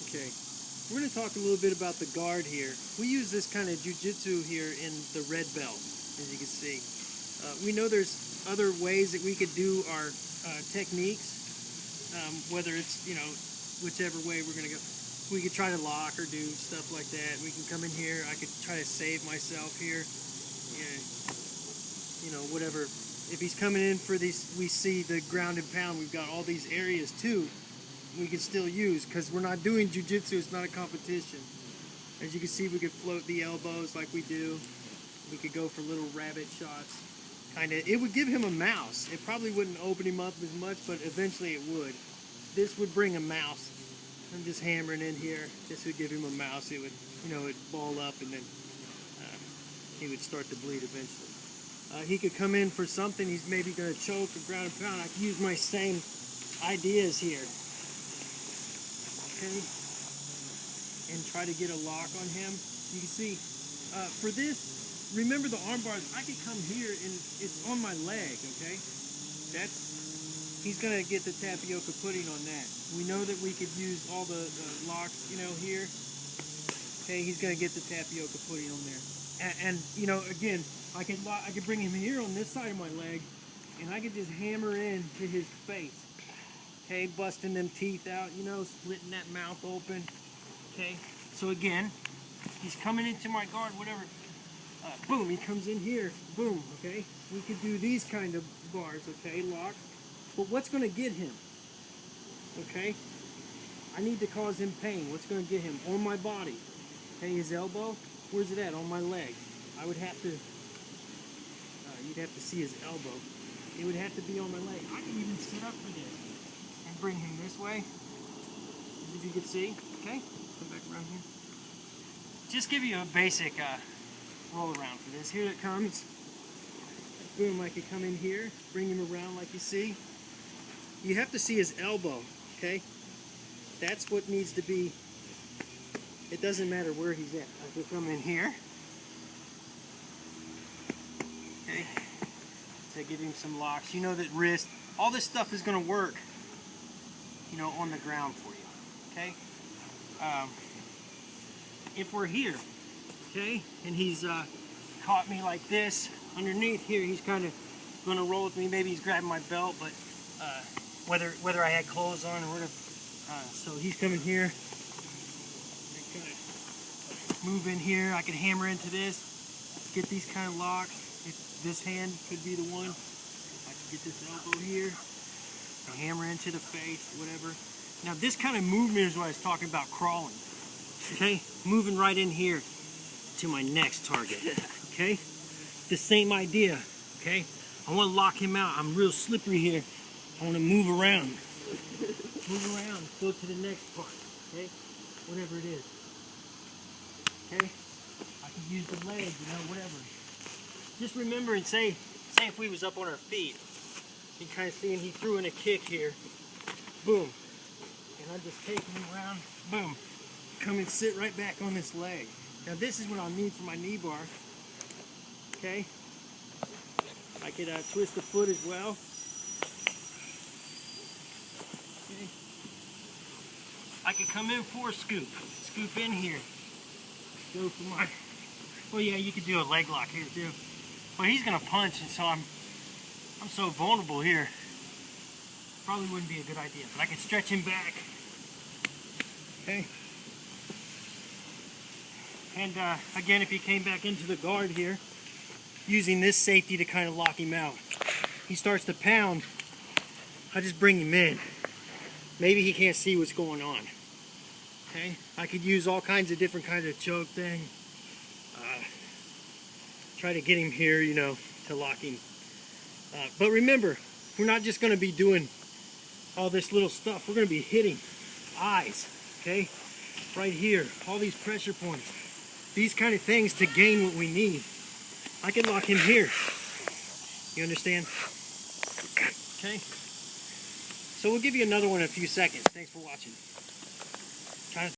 Okay, we're going to talk a little bit about the guard here. We use this kind of jujitsu here in the red belt, as you can see. We know there's other ways that we could do our techniques, whether it's, whichever way we're going to go. We could try to lock or do stuff like that. We can come in here. I could try to save myself here. Whatever. If he's coming in for these, we see the ground and pound. We've got all these areas too we can still use, because we're not doing jiu-jitsu. It's not a competition. As you can see, we could float the elbows like we do. We could go for little rabbit shots. It would give him a mouse. It probably wouldn't open him up as much, but eventually it would. This would bring a mouse. I'm just hammering in here. This would give him a mouse. It would, it'd ball up, and then he would start to bleed eventually. He could come in for something. He's maybe going to choke or ground and pound. I could use my same ideas here. Okay, and try to get a lock on him. You can see, for this, remember the arm bars, I could come here and it's on my leg, okay? He's gonna get the tapioca pudding on that. We know that we could use all the locks, here. Okay, he's gonna get the tapioca pudding on there. And again, I could bring him here on this side of my leg, and I could just hammer in to his face. Okay, busting them teeth out, splitting that mouth open. Okay, so again, he's coming into my guard, whatever. Boom, he comes in here. Boom, okay? We could do these kind of bars, okay, lock. But what's going to get him? Okay? I need to cause him pain. What's going to get him? On my body. Okay, his elbow, where's it at? On my leg. I would have to, you'd have to see his elbow. It would have to be on my leg. I can even sit up for this and bring him this way, if you can see. Okay, come back around here. Just give you a basic roll around for this. Here it comes. Boom, I could come in here, bring him around like you see. You have to see his elbow, okay? That's what needs to be. It doesn't matter where he's at. I could come in here. Okay, to give him some locks. You know that wrist, all this stuff is going to work, on the ground for you, okay? If we're here, okay, and he's caught me like this, underneath here, he's kind of going to roll with me. Maybe he's grabbing my belt, but whether I had clothes on or whatever. So he's coming here. I kind of move in here. I can hammer into this, get these kind of locks. If this hand could be the one. I can get this elbow here, hammer into the face, whatever. Now this kind of movement is what I was talking about, crawling. Okay, moving right in here to my next target. Okay, the same idea. Okay, I want to lock him out. I'm real slippery here. I want to move around, go to the next part. Okay, whatever it is. Okay, I can use the leg, whatever. Just remember and say if we was up on our feet, you can kind of see, and he threw in a kick here. Boom, and I'm just taking him around. Boom. Come and sit right back on this leg. Now this is what I'll need for my knee bar. Okay. I could twist the foot as well. Okay. I could come in for a scoop. Scoop in here. Go for my. Well, yeah, you could do a leg lock here too. But he's gonna punch, and so I'm so vulnerable here. Probably wouldn't be a good idea. But I could stretch him back. Okay. And again, if he came back into the guard here, using this safety to kind of lock him out. He starts to pound, I just bring him in. Maybe he can't see what's going on. Okay, I could use all kinds of different kinds of choke thing. Try to get him here, to lock him. But remember, we're not just going to be doing all this little stuff. We're going to be hitting eyes, okay? Right here, all these pressure points. These kind of things to gain what we need. I can lock him here. You understand? Okay. So we'll give you another one in a few seconds. Thanks for watching.